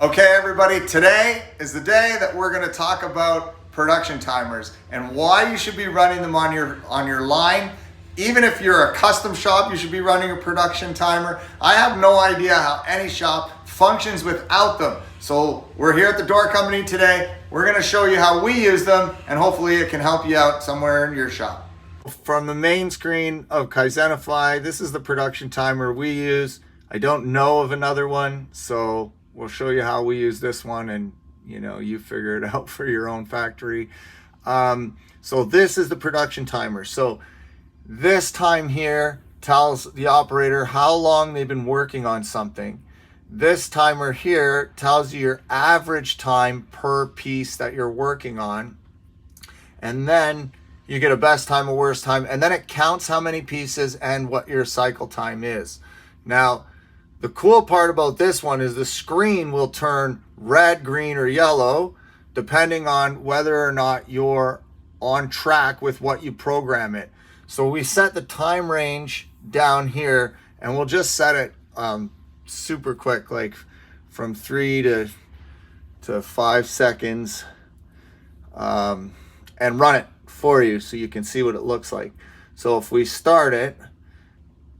Okay, everybody, today is the day that we're going to talk about production timers and why you should be running them on your line. Even if you're a custom shop, you should be running a production timer. I have no idea how any shop functions without them. So we're here at the Door Company today. We're going to show you how we use them, and hopefully it can help you out somewhere in your shop. From the main screen of Kaizenify, this is the production timer we use. I don't know of another one, so we'll show you how we use this one, and you figure it out for your own factory. So this is the production timer. So this time here tells the operator how long they've been working on something. This timer here tells you your average time per piece that you're working on. And then you get a best time, a worst time, and then it counts how many pieces and what your cycle time is. Now, the cool part about this one is the screen will turn red, green, or yellow depending on whether or not you're on track with what you program it. So we set the time range down here, and we'll just set it super quick, like from 3 to 5 seconds, and run it for you so you can see what it looks like. So if we start it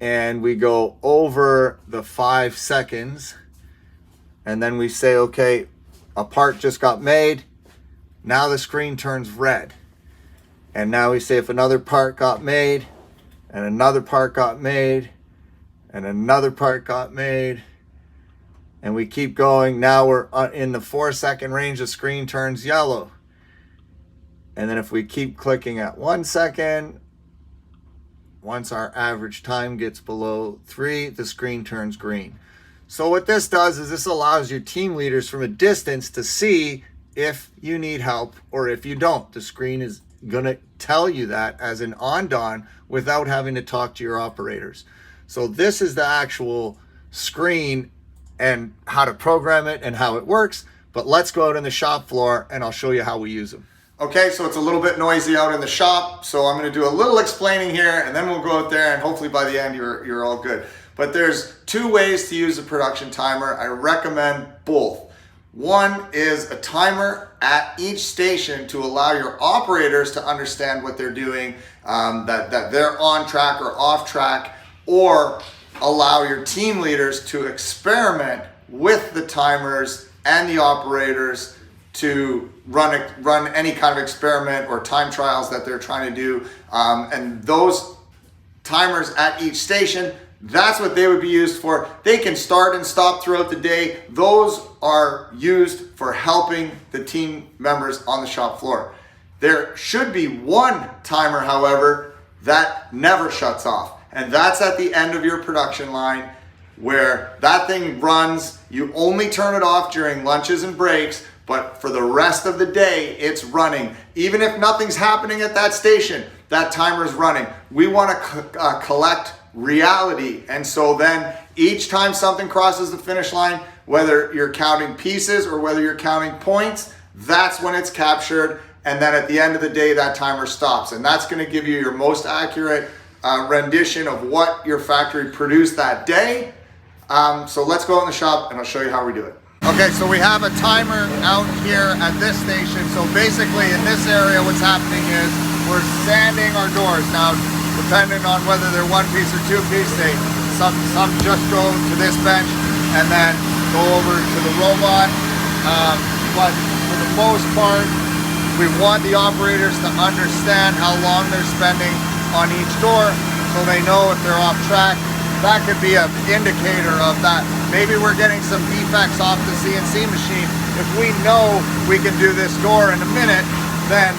and we go over the 5 seconds, and then we say, okay, a part just got made, now the screen turns red. And now we say if another part got made, and another part got made, and another part got made, and we keep going. Now we're in the 4 second range, the screen turns yellow. And then if we keep clicking at 1 second, once our average time gets below 3, the screen turns green. So what this does is this allows your team leaders from a distance to see if you need help or if you don't. The screen is going to tell you that as an on-don without having to talk to your operators. So this is the actual screen and how to program it and how it works. But let's go out on the shop floor and I'll show you how we use them. Okay, so it's a little bit noisy out in the shop, so I'm going to do a little explaining here, and then we'll go out there, and hopefully by the end you're all good. But there's 2 ways to use a production timer. I recommend both. One is a timer at each station to allow your operators to understand what they're doing, that they're on track or off track, or allow your team leaders to experiment with the timers and the operators to run any kind of experiment or time trials that they're trying to do. And those timers at each station, that's what they would be used for. They can start and stop throughout the day. Those are used for helping the team members on the shop floor. There should be one timer, however, that never shuts off. And that's at the end of your production line, where that thing runs. You only turn it off during lunches and breaks, but for the rest of the day, it's running. Even if nothing's happening at that station, that timer's running. We want to collect reality. And so then each time something crosses the finish line, whether you're counting pieces or whether you're counting points, that's when it's captured. And then at the end of the day, that timer stops. And that's going to give you your most accurate rendition of what your factory produced that day. So let's go out in the shop and I'll show you how we do it. Okay, so we have a timer out here at this station. So basically in this area, what's happening is we're sanding our doors. Now, depending on whether they're 1-piece or 2-piece, some just go to this bench and then go over to the robot. But for the most part, we want the operators to understand how long they're spending on each door so they know if they're off track. That could be an indicator of that. Maybe we're getting some defects off the CNC machine. If we know we can do this door in a minute, then,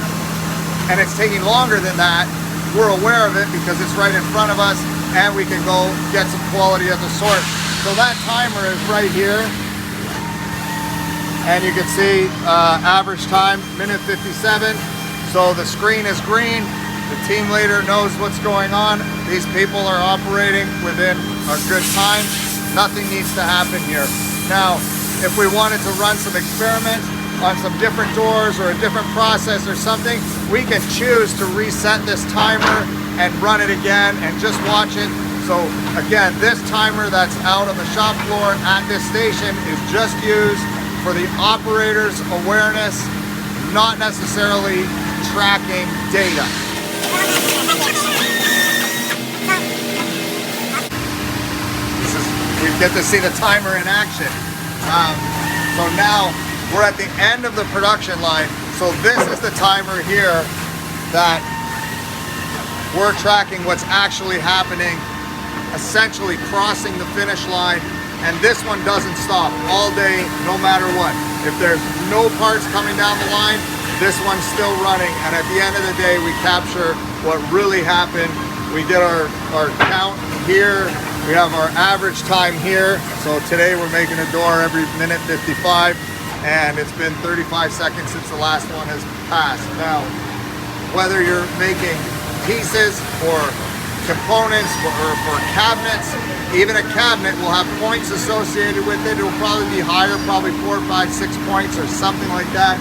and it's taking longer than that, we're aware of it because it's right in front of us and we can go get some quality of the sort. So that timer is right here. And you can see average time, minute 57. So the screen is green. The team leader knows what's going on. These people are operating within a good time. Nothing needs to happen here. Now, if we wanted to run some experiments on some different doors or a different process or something, we can choose to reset this timer and run it again and just watch it. So again, this timer that's out on the shop floor at this station is just used for the operator's awareness, not necessarily tracking data. We get to see the timer in action. So now we're at the end of the production line. So this is the timer here that we're tracking what's actually happening, essentially crossing the finish line. And this one doesn't stop all day, no matter what. If there's no parts coming down the line, this one's still running. And at the end of the day, we capture what really happened. We did our count here. We have our average time here. So today we're making a door every minute 55, and it's been 35 seconds since the last one has passed. Now, whether you're making pieces or components or for cabinets, even a cabinet will have points associated with it. It'll probably be higher, probably 4, 5, 6 points or something like that.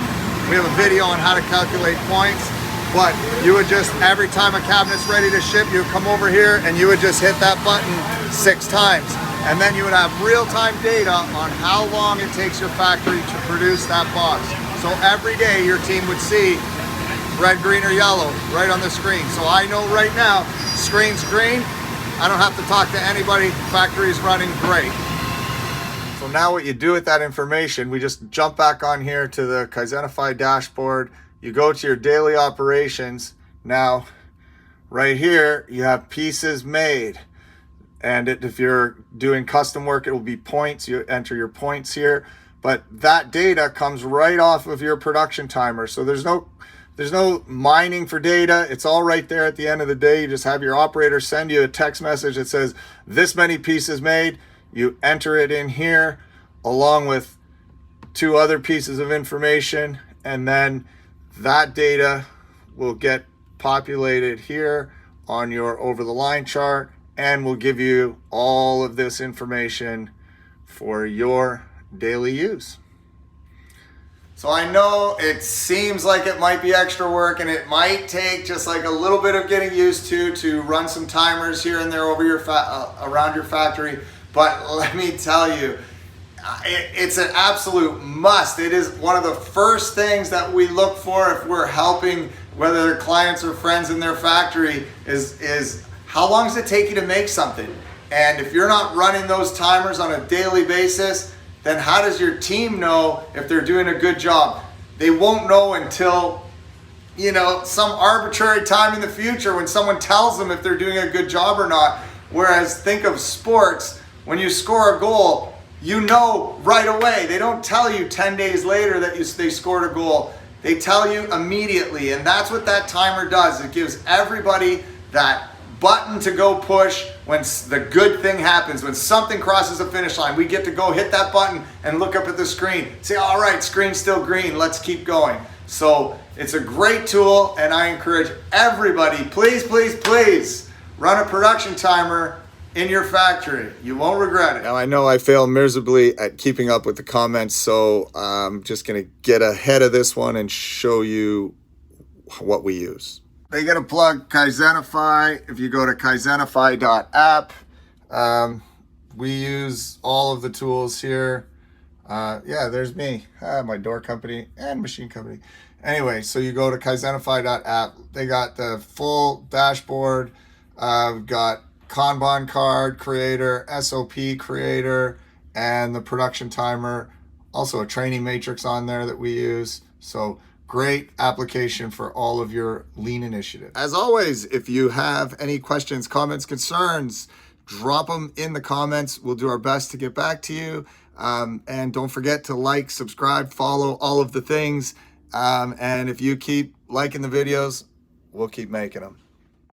We have a video on how to calculate points. But you would just, every time a cabinet's ready to ship, you would come over here and you would just hit that button 6 times. And then you would have real-time data on how long it takes your factory to produce that box. So every day your team would see red, green, or yellow right on the screen. So I know right now, screen's green. I don't have to talk to anybody. Factory's running great. So now what you do with that information, we just jump back on here to the Kaizenify dashboard. You go to your daily operations. Now, right here, you have pieces made. And if you're doing custom work, it will be points. You enter your points here. But that data comes right off of your production timer. So there's no mining for data. It's all right there at the end of the day. You just have your operator send you a text message that says, this many pieces made. You enter it in here along with 2 other pieces of information, and then that data will get populated here on your over the line chart, and will give you all of this information for your daily use. So I know it seems like it might be extra work, and it might take just like a little bit of getting used to run some timers here and there over your around your factory. But let me tell you, it's an absolute must. It is one of the first things that we look for if we're helping, whether they're clients or friends in their factory, is how long does it take you to make something? And if you're not running those timers on a daily basis, then how does your team know if they're doing a good job? They won't know until, you know, some arbitrary time in the future when someone tells them if they're doing a good job or not. Whereas think of sports, when you score a goal, you know right away. They don't tell you 10 days later that they scored a goal. They tell you immediately, and that's what that timer does. It gives everybody that button to go push when the good thing happens, when something crosses the finish line. We get to go hit that button and look up at the screen. Say, all right, screen's still green, let's keep going. So it's a great tool, and I encourage everybody, please, please, please run a production timer in your factory. You won't regret it. Now I know I fail miserably at keeping up with the comments, so I'm just gonna get ahead of this one and show you what we use. They get a plug Kaizenify. If you go to kaizenify.app, we use all of the tools here. Yeah, there's me, my door company and machine company. Anyway, so you go to kaizenify.app. They got the full dashboard. We've got Kanban card creator, SOP creator, and the production timer. Also a training matrix on there that we use. So great application for all of your lean initiatives. As always, if you have any questions, comments, concerns, drop them in the comments. We'll do our best to get back to you. And don't forget to like, subscribe, follow, all of the things. And if you keep liking the videos, we'll keep making them.